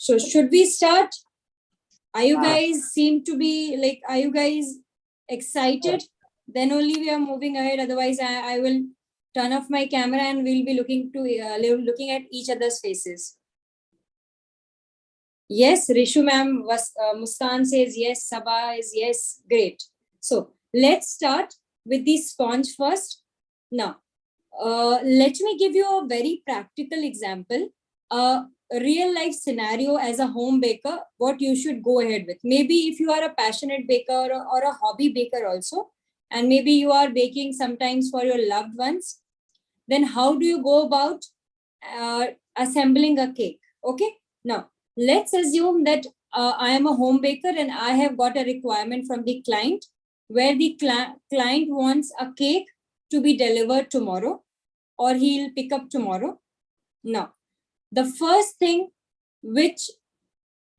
So should we start? Are you guys seem to be like, are you guys excited? Then only we are moving ahead. Otherwise, I will turn off my camera and we'll be looking at each other's faces. Yes, Rishu ma'am, Muskan says yes, Sabah is yes. Great. So let's start with the sponge first. Now, let me give you a very practical example. A real life scenario as a home baker, what you should go ahead with. Maybe if you are a passionate baker or a hobby baker also, and maybe you are baking sometimes for your loved ones, then how do you go about assembling a cake? Okay. Now, let's assume that I am a home baker and I have got a requirement from the client where the client wants a cake to be delivered tomorrow or he'll pick up tomorrow. Now, the first thing which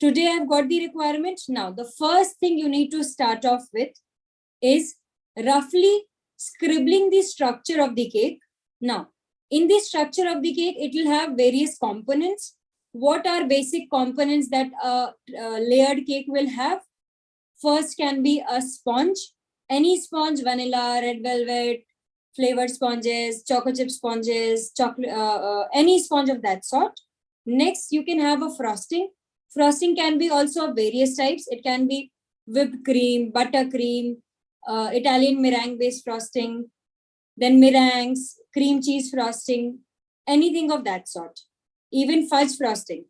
today I've got the requirement. Now, the first thing you need to start off with is roughly scribbling the structure of the cake. Now, in the structure of the cake, it will have various components. What are basic components that a layered cake will have? First can be a sponge, any sponge, vanilla, red velvet, flavored sponges, choco chip sponges, chocolate, any sponge of that sort. Next, you can have a frosting. Frosting can be also of various types. It can be whipped cream, buttercream, Italian meringue based frosting, then meringues, cream cheese frosting, anything of that sort, even fudge frosting.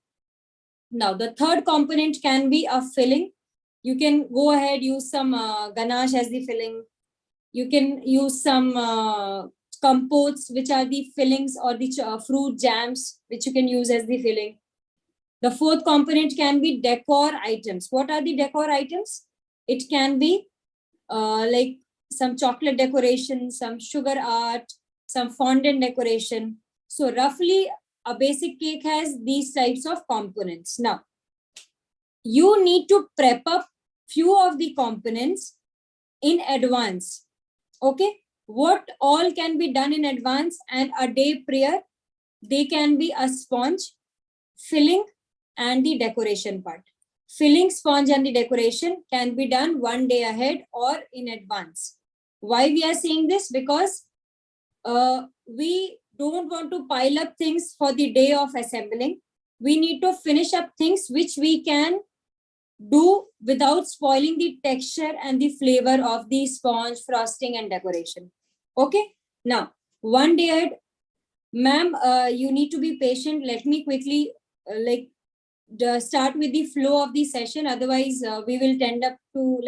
Now, the third component can be a filling. You can go ahead, use some ganache as the filling. You can use some compotes, which are the fillings, or the fruit jams, which you can use as the filling. The fourth component can be decor items. What are the decor items? It can be like some chocolate decoration, some sugar art, some fondant decoration. So roughly, a basic cake has these types of components. Now, you need to prep up few of the components in advance. Okay, what all can be done in advance and a day prior? They can be a sponge, filling, and the decoration part. Filling, sponge, and the decoration can be done one day ahead or in advance. Why we are saying this? Because we don't want to pile up things for the day of assembling. We need to finish up things which we can do without spoiling the texture and the flavor of the sponge, frosting, and decoration. Okay. Now, one day ahead, ma'am, you need to be patient. Let me quickly start with the flow of the session. Otherwise, we will tend up to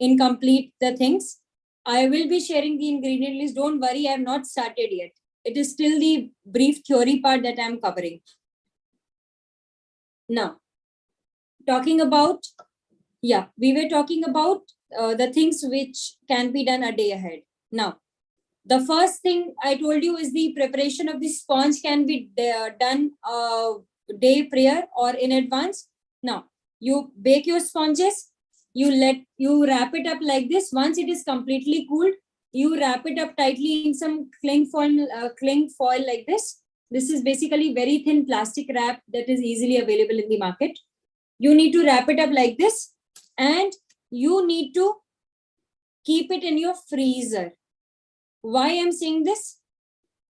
incomplete the things. I will be sharing the ingredient list. Don't worry, I have not started yet. It is still the brief theory part that I am covering. Now, talking about, we were talking about the things which can be done a day ahead. Now, the first thing I told you is the preparation of the sponge can be done day prior or in advance. Now, you bake your sponges, you wrap it up like this. Once it is completely cooled, you wrap it up tightly in some cling foil like this. This is basically very thin plastic wrap that is easily available in the market. You need to wrap it up like this, and you need to keep it in your freezer. Why I'm saying this?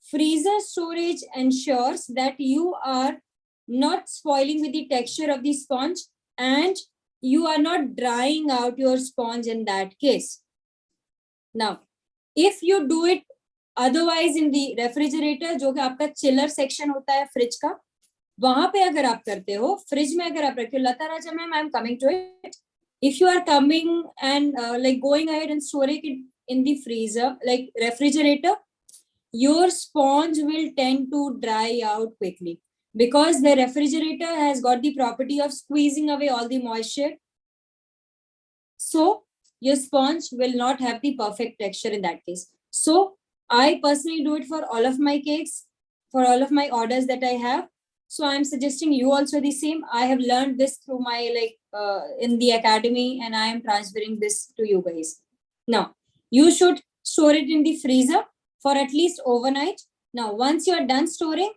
Freezer storage ensures that you are not spoiling with the texture of the sponge and you are not drying out your sponge in that case. Now, if you do it otherwise in the refrigerator, जो कि आपका chiller section होता है fridge का, वहां पे अगर आप करते हो, फ्रिज में अगर आप रखते हो, Lata Raja ma'am, I am coming to it. If you are coming and going ahead and storing it in the freezer, like refrigerator, your sponge will tend to dry out quickly because the refrigerator has got the property of squeezing away all the moisture. So your sponge will not have the perfect texture in that case. So I personally do it for all of my cakes, for all of my orders that I have. So I'm suggesting you also the same. I have learned this through my in the academy, and I am transferring this to you guys. Now, you should store it in the freezer for at least overnight. Now, once you are done storing,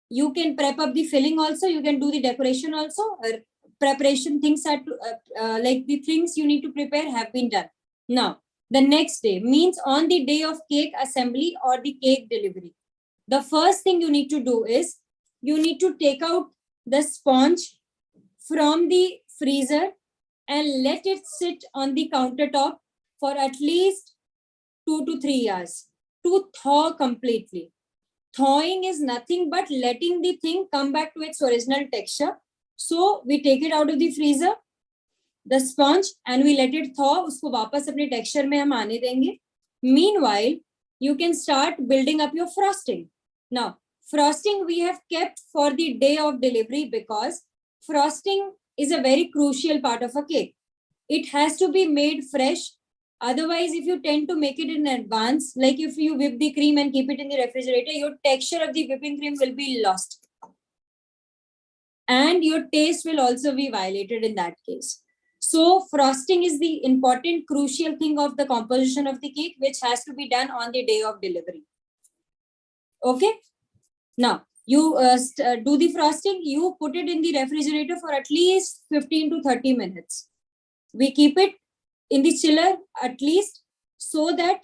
You can prep up the filling also. You can do the decoration also. Preparation things are like the things you need to prepare have been done. Now, the next day means on the day of cake assembly or the cake delivery. The first thing you need to do is you need to take out the sponge from the freezer and let it sit on the countertop for at least 2 to 3 hours to thaw completely. Thawing is nothing but letting the thing come back to its original texture. So we take it out of the freezer, the sponge, and we let it thaw. उसको वापस अपने texture में हम आने देंगे. Meanwhile, you can start building up your frosting. Now, frosting we have kept for the day of delivery because frosting is a very crucial part of a cake. It has to be made fresh. Otherwise, if you tend to make it in advance, like if you whip the cream and keep it in the refrigerator, your texture of the whipping cream will be lost. And your taste will also be violated in that case. So frosting is the important, crucial thing of the composition of the cake, which has to be done on the day of delivery. Okay. Now, you do the frosting, you put it in the refrigerator for at least 15 to 30 minutes. We keep it in the chiller at least so that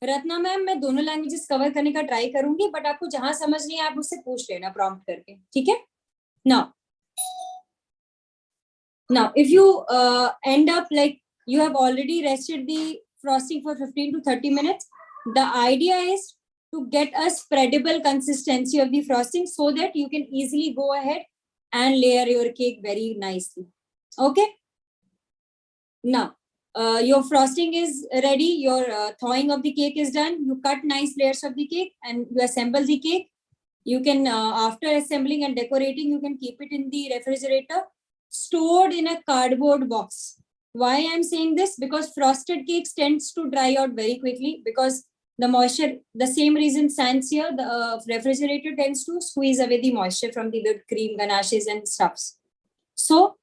Ratna ma'am मैं दोनों languages cover करने का try करूंगी but आपको जहां समझ नहीं है आप मुझसे पूछ लेना प्रॉम्प्ट करके ठीक है now if you end up like you have already rested the frosting for 15 to 30 minutes, the idea is to get a spreadable consistency of the frosting so that you can easily go ahead and layer your cake very nicely. Okay, now your frosting is ready, your thawing of the cake is done, you cut nice layers of the cake and you assemble the cake. You can after assembling and decorating, you can keep it in the refrigerator stored in a cardboard box. Why I'm saying this? Because frosted cakes tends to dry out very quickly because the moisture, the same reason stands here, the refrigerator tends to squeeze away the moisture from the whipped cream, ganaches and stuffs. So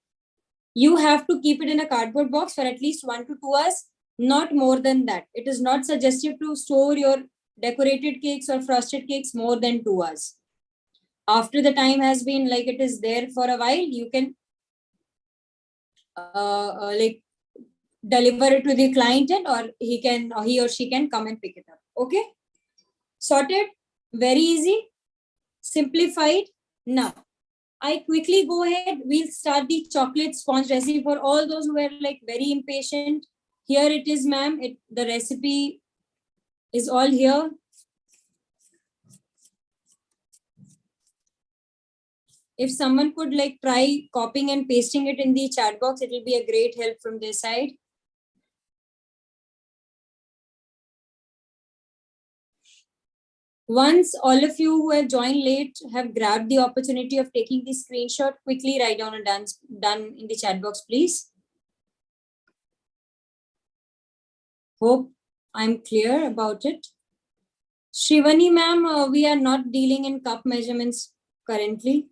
you have to keep it in a cardboard box for at least 1 to 2 hours, not more than that. It is not suggestive to store your decorated cakes or frosted cakes more than 2 hours. After the time has been like it is there for a while, you can like deliver it to the client and or he or she can come and pick it up. Okay, sorted, very easy, simplified. Now I quickly go ahead, we'll start the chocolate sponge recipe for all those who are like very impatient. Here it is, ma'am. The recipe is all here. If someone could like try copying and pasting it in the chat box, it will be a great help from their side. Once all of you who have joined late have grabbed the opportunity of taking the screenshot, quickly write down and done in the chat box, please. Hope I'm clear about it. Shrivani ma'am, we are not dealing in cup measurements currently.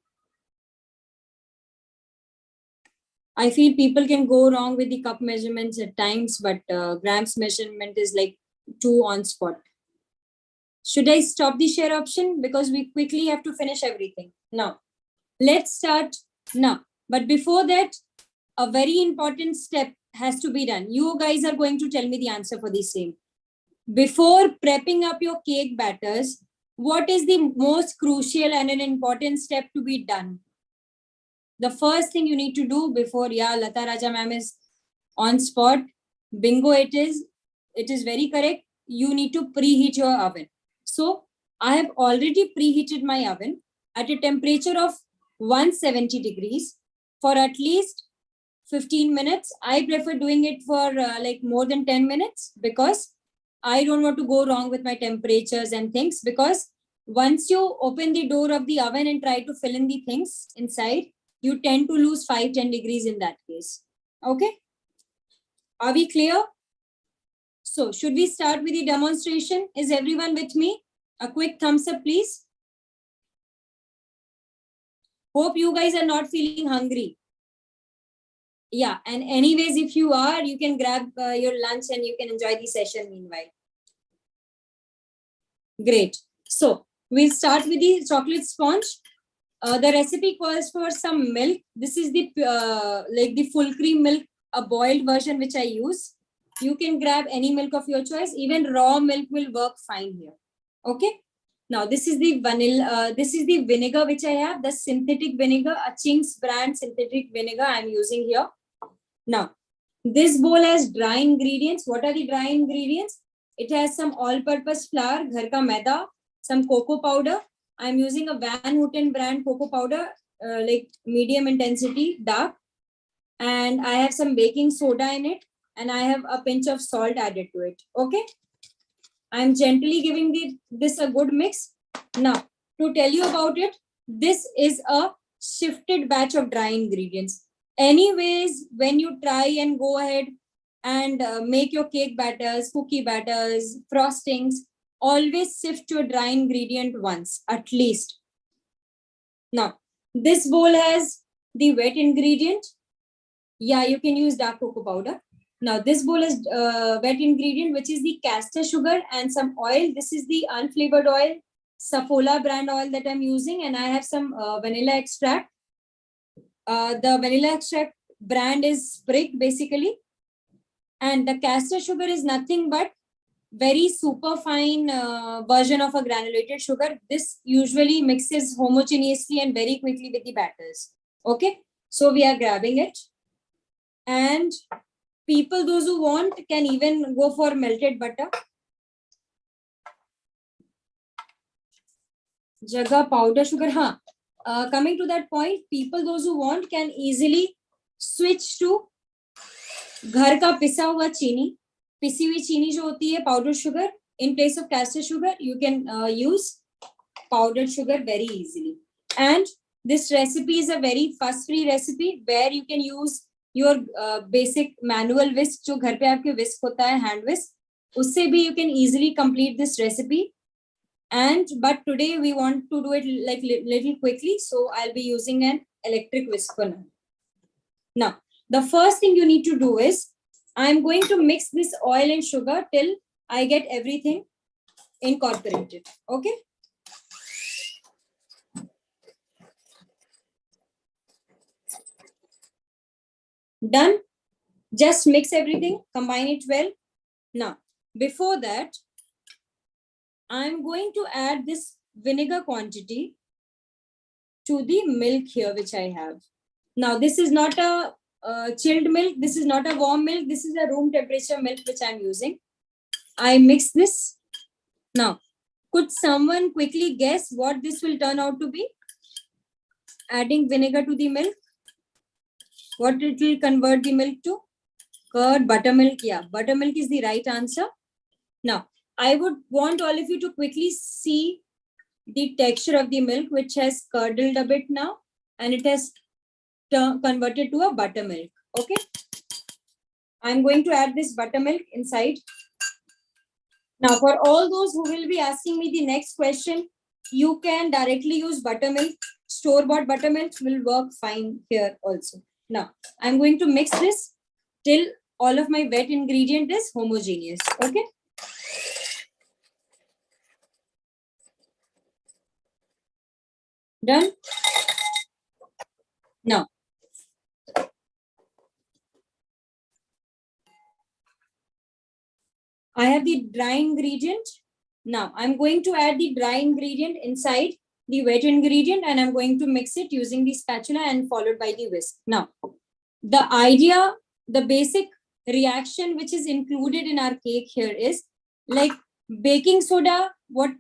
I feel people can go wrong with the cup measurements at times, but grams measurement is like too on spot. Should I stop the share option? Because we quickly have to finish everything. Now, let's start now. But before that, a very important step has to be done. You guys are going to tell me the answer for the same. Before prepping up your cake batters, what is the most crucial and an important step to be done? The first thing you need to do before, Lata Raja ma'am is on spot. Bingo, it is very correct. You need to preheat your oven. So I have already preheated my oven at a temperature of 170 degrees for at least 15 minutes. I prefer doing it for like more than 10 minutes because I don't want to go wrong with my temperatures and things, because once you open the door of the oven and try to fill in the things inside, you tend to lose 5-10 degrees in that case. Okay. Are we clear? So should we start with the demonstration? Is everyone with me? A quick thumbs up, please. Hope you guys are not feeling hungry. Yeah, and anyways, if you are, you can grab your lunch and you can enjoy the session meanwhile. Great. So we'll start with the chocolate sponge. The recipe calls for some milk. This is the like the full cream milk, a boiled version which I use. You can grab any milk of your choice. Even raw milk will work fine here. Okay. Now this is the vanilla. This is the vinegar which I have. The synthetic vinegar, a Ching's brand synthetic vinegar I'm using here. Now this bowl has dry ingredients. What are the dry ingredients? It has some all-purpose flour, ghar ka maida, some cocoa powder. I'm using a Van Houten brand cocoa powder, like medium intensity, dark. And I have some baking soda in it. And I have a pinch of salt added to it. Okay. I'm gently giving this a good mix. Now, to tell you about it, this is a shifted batch of dry ingredients. Anyways, when you try and go ahead and make your cake batters, cookie batters, frostings, always sift your dry ingredient once, at least. Now, this bowl has the wet ingredient. Yeah, you can use dark cocoa powder. Now, this bowl is wet ingredient, which is the castor sugar and some oil. This is the unflavored oil, Saffola brand oil that I'm using. And I have some vanilla extract. The vanilla extract brand is Sprig, basically. And the castor sugar is nothing but very super fine version of a granulated sugar. This usually mixes homogeneously and very quickly with the batters. Okay, so we are grabbing it. And people, those who want, can even go for melted butter. Jaga powder sugar. Huh. Coming to that point, people, those who want, can easily switch to घर का पिसा हुआ चीनी, पिसी हुई चीनी जो होती है, powdered sugar. In place of castor sugar, you can use powdered sugar very easily. And this recipe is a very fuss-free recipe where you can use your basic manual whisk जो घर पे आपके whisk होता है, hand whisk, उससे भी you can easily complete this recipe. And but today we want to do it like little quickly, so I'll be using an electric whisk for now. Now, the first thing you need to do is I'm going to mix this oil and sugar till I get everything incorporated. Okay. Done. Just mix everything, combine it well. Now, before that, I'm going to add this vinegar quantity to the milk here, which I have. Now, this is not a chilled milk. This is not a warm milk. This is a room temperature milk, which I'm using. I mix this. Now, could someone quickly guess what this will turn out to be? Adding vinegar to the milk. What it will convert the milk to? Curd, buttermilk. Yeah, buttermilk is the right answer. Now, I would want all of you to quickly see the texture of the milk, which has curdled a bit now, and it has converted to a buttermilk. Okay. I'm going to add this buttermilk inside. Now, for all those who will be asking me the next question, you can directly use buttermilk. Store-bought buttermilk will work fine here also. Now, I'm going to mix this till all of my wet ingredient is homogeneous. Okay. Done. Now, I have the dry ingredient. Now, I'm going to add the dry ingredient inside the wet ingredient, and I'm going to mix it using the spatula and followed by the whisk. Now, the idea, the basic reaction which is included in our cake here is like baking soda. What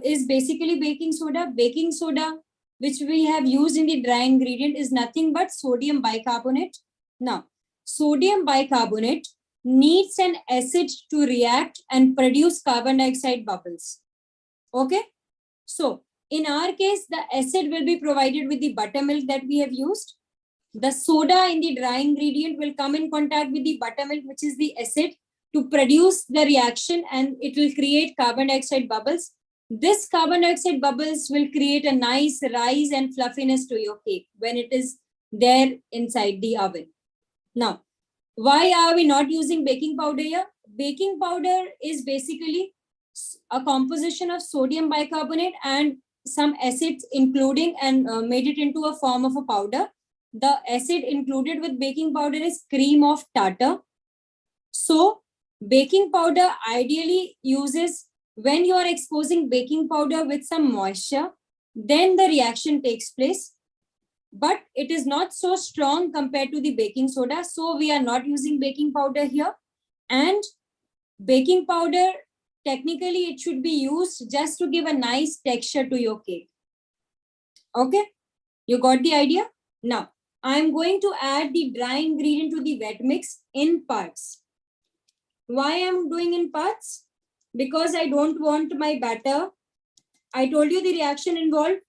is basically baking soda? Baking soda, which we have used in the dry ingredient, is nothing but sodium bicarbonate. Now, sodium bicarbonate needs an acid to react and produce carbon dioxide bubbles. Okay. So, in our case, the acid will be provided with the buttermilk that we have used. The soda in the dry ingredient will come in contact with the buttermilk, which is the acid, to produce the reaction, and it will create carbon dioxide bubbles. This carbon dioxide bubbles will create a nice rise and fluffiness to your cake when it is there inside the oven. Now, why are we not using baking powder here? Baking powder is basically a composition of sodium bicarbonate and some acids including and made it into a form of a powder. The acid included with baking powder is cream of tartar. So baking powder ideally uses when you are exposing baking powder with some moisture, then the reaction takes place. But it is not so strong compared to the baking soda. So we are not using baking powder here. And baking powder, technically it should be used just to give a nice texture to your cake. Okay, you got the idea? Now, I'm going to add the dry ingredient to the wet mix in parts. Why I'm doing in parts? Because I don't want my batter. I told you the reaction involved.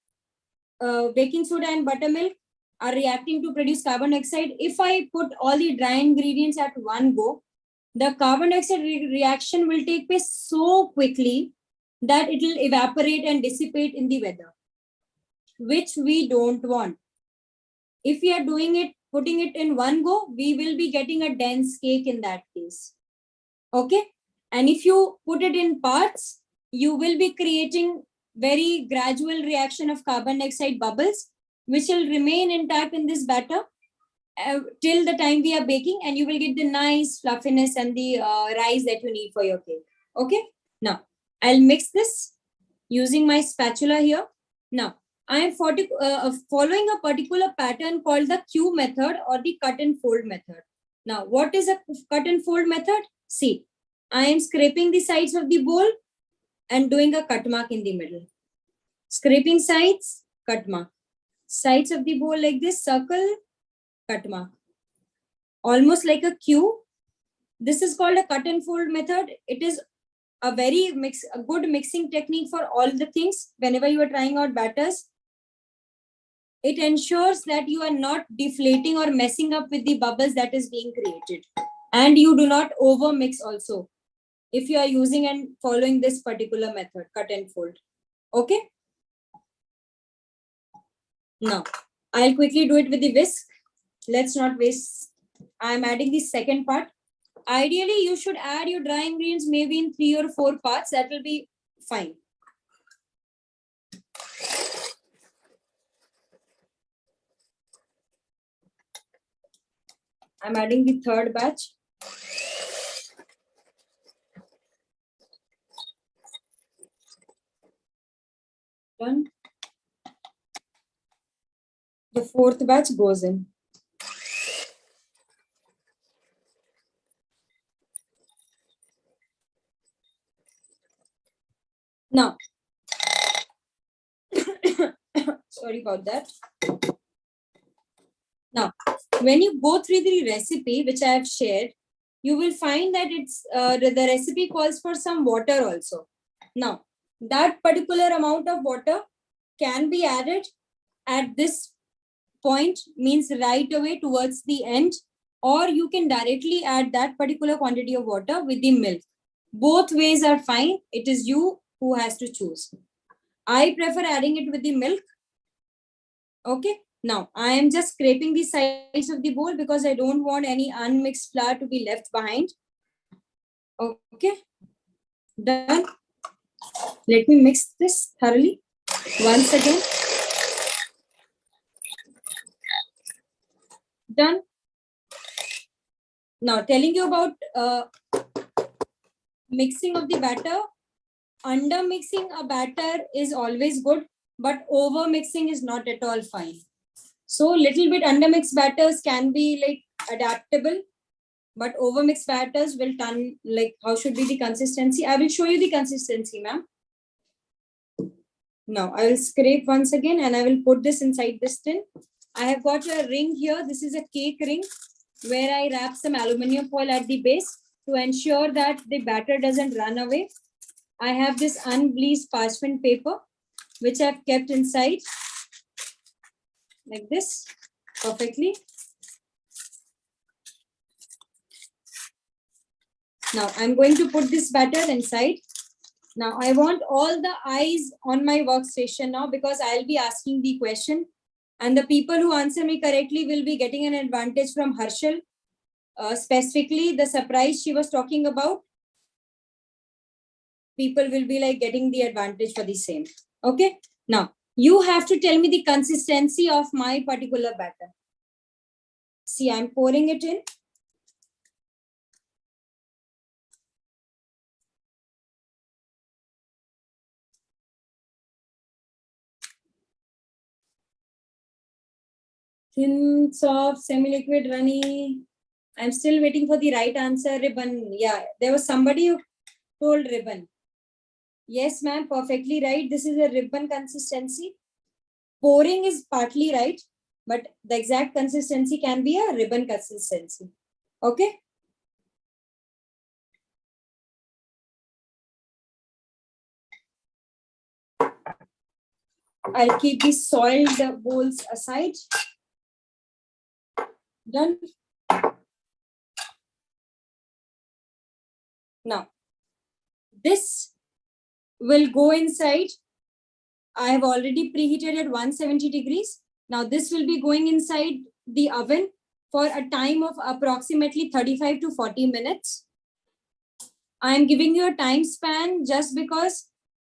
Baking soda and buttermilk are reacting to produce carbon dioxide. If I put all the dry ingredients at one go, the carbon dioxide reaction will take place so quickly that it will evaporate and dissipate in the weather, which we don't want. If we are doing it, putting it in one go, we will be getting a dense cake in that case. Okay. And if you put it in parts, you will be creating very gradual reaction of carbon dioxide bubbles, which will remain intact in this batter till the time we are baking, and you will get the nice fluffiness and the rise that you need for your cake. Okay. Now, I'll mix this using my spatula here. Now, I am following a particular pattern called the Q method or the cut and fold method. Now, what is a cut and fold method? See, I am scraping the sides of the bowl and doing a cut mark in the middle. Scraping sides, cut mark. Sides of the bowl like this, circle, cut mark. Almost like a Q. This is called a cut and fold method. It is a good mixing technique for all the things whenever you are trying out batters. It ensures that you are not deflating or messing up with the bubbles that is being created. And you do not over mix also if you are using and following this particular method, cut and fold. Okay. Now, I'll quickly do it with the whisk. Let's not waste. I'm adding the second part. Ideally, you should add your dry ingredients maybe in 3 or 4 parts. That will be fine. I'm adding the third batch. Done. The fourth batch goes in. Now, sorry about that. Now, when you go through the recipe, which I have shared, you will find that it's the recipe calls for some water also. Now, that particular amount of water can be added at this point, means right away towards the end, or you can directly add that particular quantity of water with the milk. Both ways are fine. It is you who has to choose. I prefer adding it with the milk. Okay. Now, I am just scraping the sides of the bowl because I don't want any unmixed flour to be left behind. Okay. Done. Let me mix this thoroughly once again. Done. Now, telling you about mixing of the batter. Under mixing a batter is always good, but over mixing is not at all fine. So little bit under mixed batters can be like adaptable, but over mixed batters will turn like how should be the consistency. I will show you the consistency, ma'am. Now I will scrape once again and I will put this inside this tin. I have got a ring here. This is a cake ring where I wrap some aluminum foil at the base to ensure that the batter doesn't run away. I have this unbleached parchment paper which I've kept inside like this perfectly. Now I'm going to put this batter inside. Now I want all the eyes on my workstation now because I'll be asking the question and the people who answer me correctly will be getting an advantage from Harshal. Specifically the surprise she was talking about. People will be like getting the advantage for the same. Okay. Now, you have to tell me the consistency of my particular batter. See, I'm pouring it in. Thin, soft, semi-liquid, runny. I'm still waiting for the right answer. Ribbon. Yeah, there was somebody who told ribbon. Yes, ma'am, perfectly right. This is a ribbon consistency. Pouring is partly right, but the exact consistency can be a ribbon consistency. Okay. I'll keep these soiled bowls aside. Done. Now, this will go inside. I have already preheated at 170 degrees. Now, this will be going inside the oven for a time of approximately 35 to 40 minutes. I am giving you a time span just because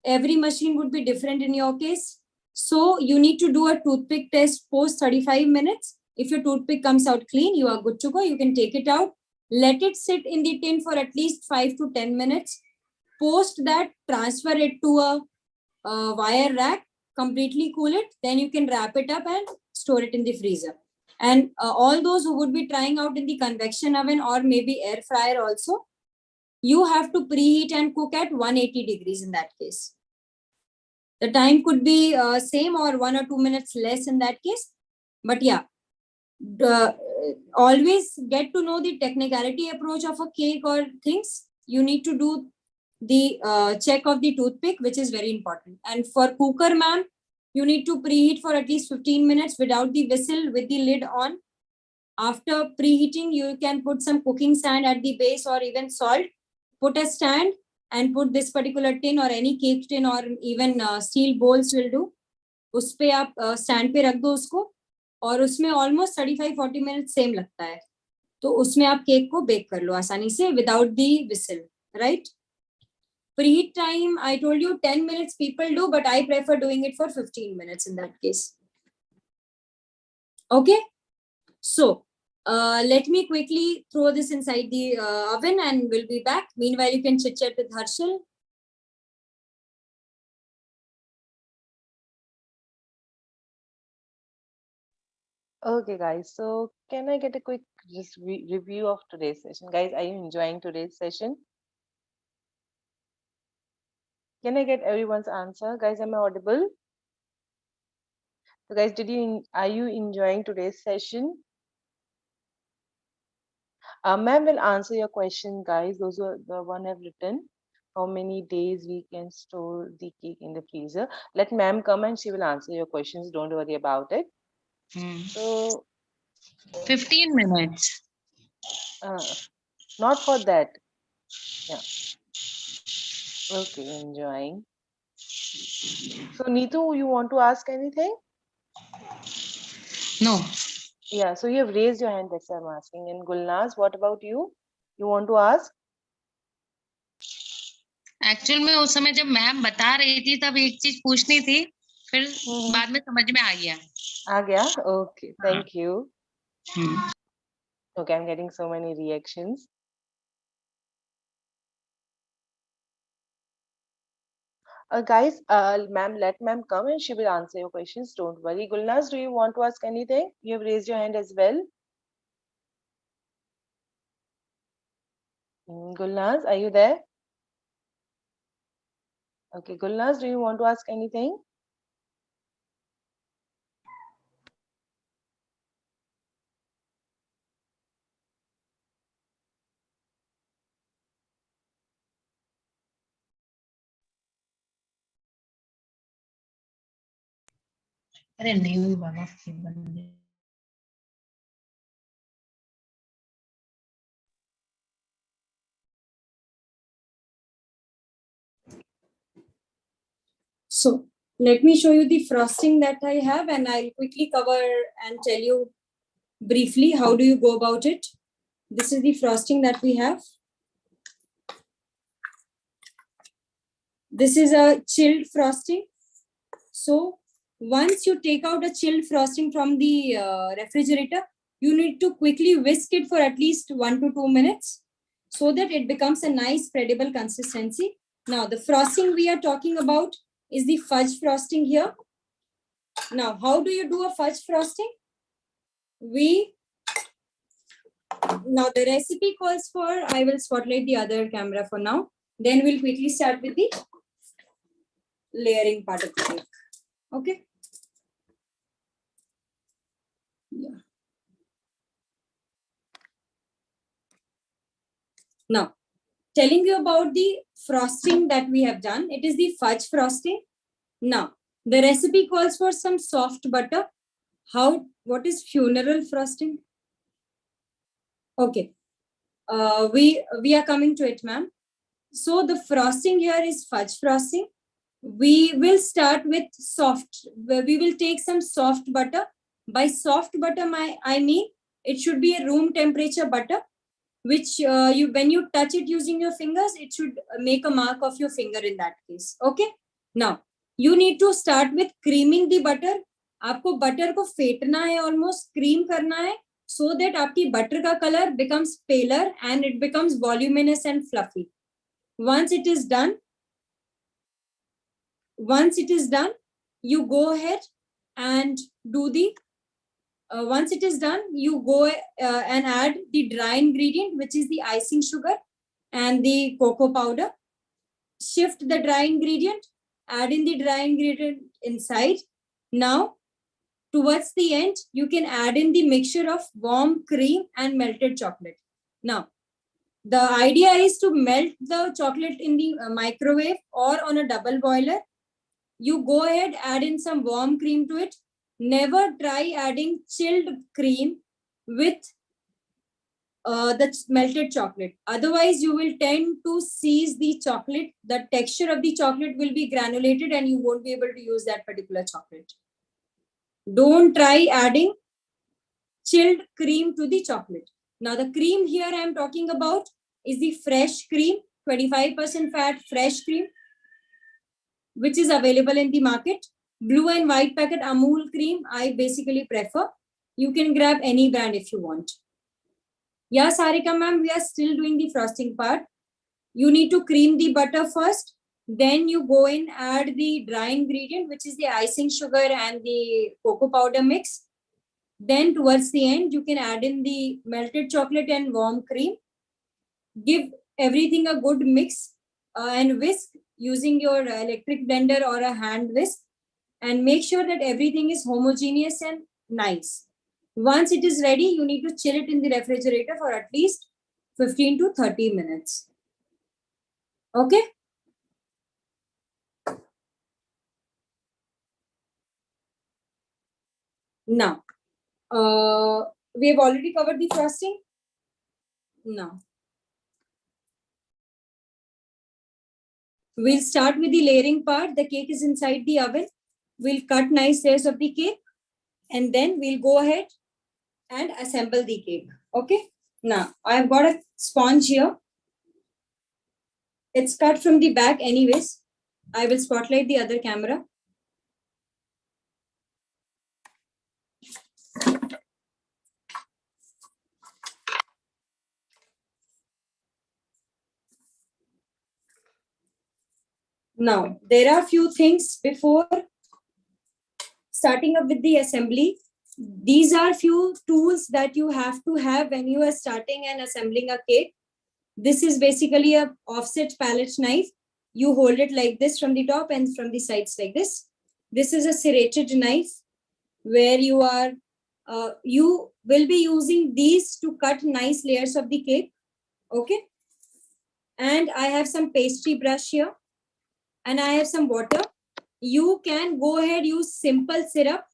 every machine would be different in your case. So you need to do a toothpick test post 35 minutes. If your toothpick comes out clean, you are good to go. You can take it out. Let it sit in the tin for at least 5 to 10 minutes. Post that, transfer it to a wire rack, completely cool it. Then you can wrap it up and store it in the freezer. And all those who would be trying out in the convection oven or maybe air fryer also, you have to preheat and cook at 180 degrees in that case. The time could be same or 1 or 2 minutes less in that case. But yeah, always get to know the technicality approach of a cake or things. You need to do the check of the toothpick, which is very important. And for cooker, ma'am, you need to preheat for at least 15 minutes without the whistle with the lid on. After preheating, you can put some cooking sand at the base or even salt. Put a stand and put this particular tin or any cake tin or even steel bowls will do. उस पे आप stand पे रख दो उसको और उसमें almost 35-40 minute same लगता है, तो उसमें आप केक को बेक कर लो आसानी से without the whistle, right. Preheat time, I told you 10 minutes people do, but I prefer doing it for 15 minutes in that case. Okay, so let me quickly throw this inside the oven and we'll be back. Meanwhile, you can chit chat with Harshal. Okay, guys. So can I get a quick just review of today's session? Guys, are you enjoying today's session? Can I get everyone's answer? Guys, am I audible? So guys, are you enjoying today's session? Ma'am will answer your question, guys. Those are the one I've written. How many days we can store the cake in the freezer? Let ma'am come and she will answer your questions. Don't worry about it. So 15 minutes. Not for that. Yeah. Okay, enjoying. So Neetu, you want to ask anything? No. Yeah, so you have raised your hand, that's why I'm asking. And Gulnaz, what about you? You want to ask? Actual में उस समय जब ma'am बता रही थी तब एक चीज पूछनी थी, फिर बाद में समझ में आ गया. आ गया? Okay, thank you. Hmm. Okay, I'm getting so many reactions. Guys, ma'am, let ma'am come and she will answer your questions. Don't worry. Gulnaz, do you want to ask anything? You have raised your hand as well. Gulnaz, are you there? Okay, Gulnaz, do you want to ask anything? अरे नहीं हुई बाबा बंदे. So let me show you the frosting that I have and I'll quickly cover and tell you briefly how do you go about it. This is the frosting that we have. This is a chilled frosting. So once you take out a chilled frosting from the refrigerator, you need to quickly whisk it for at least 1 to 2 minutes so that it becomes a nice spreadable consistency. Now the frosting we are talking about is the fudge frosting here. Now, how do you do a fudge frosting? Now the recipe calls for, I will spotlight the other camera for now. Then we'll quickly start with the layering part of the cake. Okay. Yeah. Now, telling you about the frosting that we have done. It is the fudge frosting. Now, the recipe calls for some soft butter. What is funeral frosting? Okay. We are coming to it, ma'am. So the frosting here is fudge frosting. We will start with soft. We will take some soft butter. By soft butter, I mean it should be a room temperature butter, which when you touch it using your fingers, it should make a mark of your finger in that case. Okay. Now you need to start with creaming the butter. आपको butter को फेटना है, almost cream करना है, so that आपकी butter का color becomes paler and it becomes voluminous and fluffy. Once it is done, you go ahead and do the once it is done, you go and add the dry ingredient, which is the icing sugar and the cocoa powder. Shift the dry ingredient, add in the dry ingredient inside. Now, towards the end, you can add in the mixture of warm cream and melted chocolate. Now, the idea is to melt the chocolate in the microwave or on a double boiler. You go ahead, add in some warm cream to it. Never try adding chilled cream with the melted chocolate. Otherwise, you will tend to seize the chocolate. The texture of the chocolate will be granulated and you won't be able to use that particular chocolate. Don't try adding chilled cream to the chocolate. Now, the cream here I am talking about is the fresh cream, 25% fat fresh cream, which is available in the market. Blue and white packet Amul cream, I basically prefer. You can grab any brand if you want. Yeah, Sarika ma'am, we are still doing the frosting part. You need to cream the butter first. Then you go in, add the dry ingredient, which is the icing sugar and the cocoa powder mix. Then towards the end, you can add in the melted chocolate and warm cream. Give everything a good mix and whisk using your electric blender or a hand whisk. And make sure that everything is homogeneous and nice. Once it is ready, you need to chill it in the refrigerator for at least 15 to 30 minutes. Okay? Now, we have already covered the frosting. Now, we'll start with the layering part. The cake is inside the oven. We'll cut nice layers of the cake and then we'll go ahead and assemble the cake. Okay. Now, I've got a sponge here. It's cut from the back anyways. I will spotlight the other camera. Now, there are a few things before starting up with the assembly. These are few tools that you have to have when you are starting and assembling a cake. This is basically a offset palette knife. You hold it like this from the top and from the sides like this. This is a serrated knife where you will be using these to cut nice layers of the cake. Okay. And I have some pastry brush here. And I have some water. You can go ahead, use simple syrup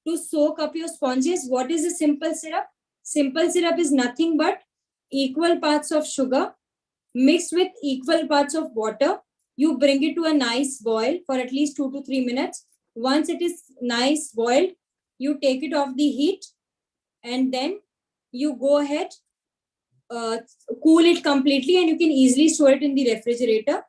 to soak up your sponges. What is a simple syrup? Simple syrup is nothing but equal parts of sugar mixed with equal parts of water. You bring it to a nice boil for at least 2 to 3 minutes. Once it is nice boiled, you take it off the heat and then you go ahead, cool it completely and you can easily store it in the refrigerator.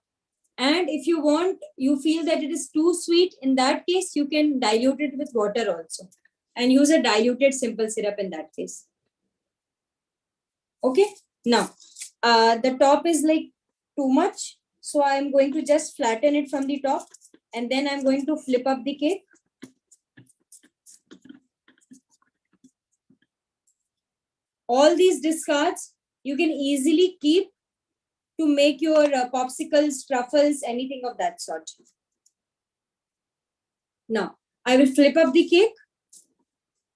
And if you want, you feel that it is too sweet, in that case, you can dilute it with water also and use a diluted simple syrup in that case. Okay, now the top is like too much. So I'm going to just flatten it from the top and then I'm going to flip up the cake. All these discards you can easily keep to make your popsicles, truffles, anything of that sort. Now, I will flip up the cake.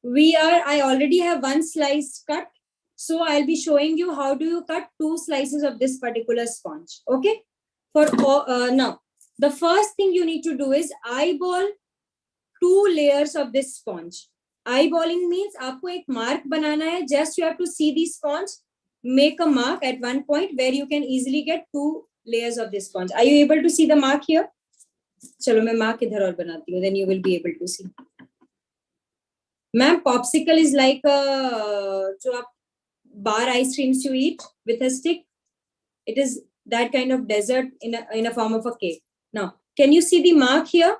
I already have one slice cut. So I'll be showing you how do you cut 2 slices of this particular sponge. Okay. Now, the first thing you need to do is eyeball 2 layers of this sponge. Eyeballing means आपको एक mark बनाना है. Just you have to see the sponge, make a mark at one point where you can easily get 2 layers of this sponge. Are you able to see the mark here? चलो मैं mark इधर और बनाती हूँ. Then you will be able to see. Ma'am, popsicle is like जो आप bar ice creams you eat with a stick. It is that kind of dessert in a form of a cake. Now, can you see the mark here?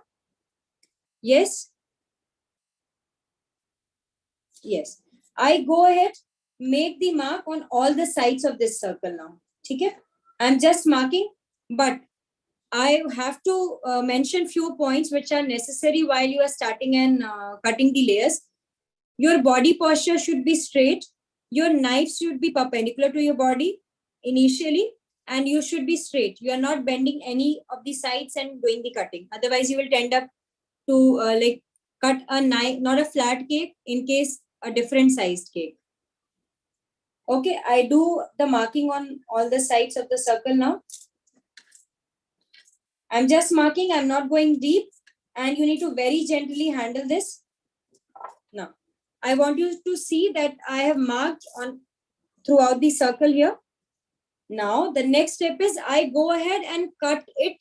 Yes. Yes. I go ahead, make the mark on all the sides of this circle now. Okay? I'm just marking, but I have to mention few points which are necessary while you are starting and cutting the layers. Your body posture should be straight. Your knife should be perpendicular to your body initially, and you should be straight. You are not bending any of the sides and doing the cutting. Otherwise, you will tend up to like cut a knife, not a flat cake, in case a different sized cake. Okay, I do the marking on all the sides of the circle now. I'm just marking, I'm not going deep, and you need to very gently handle this. Now, I want you to see that I have marked on throughout the circle here. Now, the next step is I go ahead and cut it.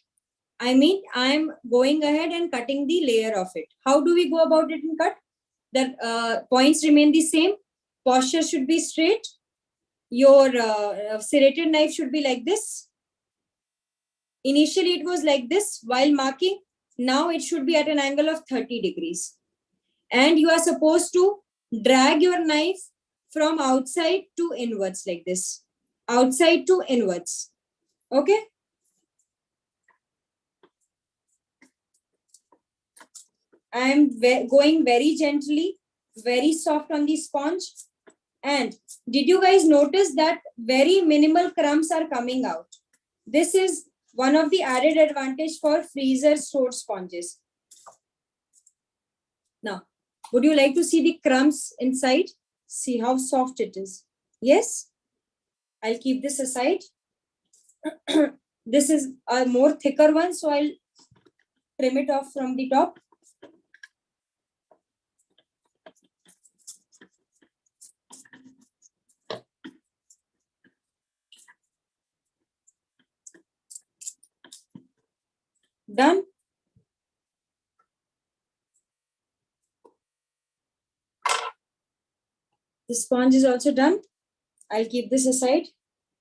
I mean, I'm going ahead and cutting the layer of it. How do we go about it and cut? The points remain the same. Posture should be straight. Your serrated knife should be like this. Initially, it was like this while marking. Now it should be at an angle of 30 degrees. And you are supposed to drag your knife from outside to inwards like this. Outside to inwards. Okay? I am going very gently, very soft on the sponge. And did you guys notice that very minimal crumbs are coming out? This is one of the added advantage for freezer stored sponges. Now, would you like to see the crumbs inside? See how soft it is. Yes? I'll keep this aside. This is a more thicker one, so I'll trim it off from the top. Done. The sponge is also done. I'll keep this aside.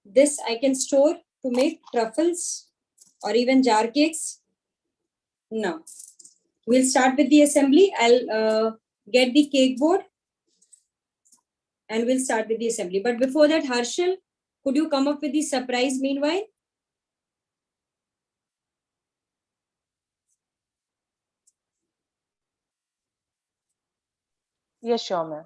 This I can store to make truffles or even jar cakes. Now, we'll start with the assembly. I'll get the cake board and we'll start with the assembly. But before that, Harshal, could you come up with the surprise meanwhile? Yes, sure, ma'am.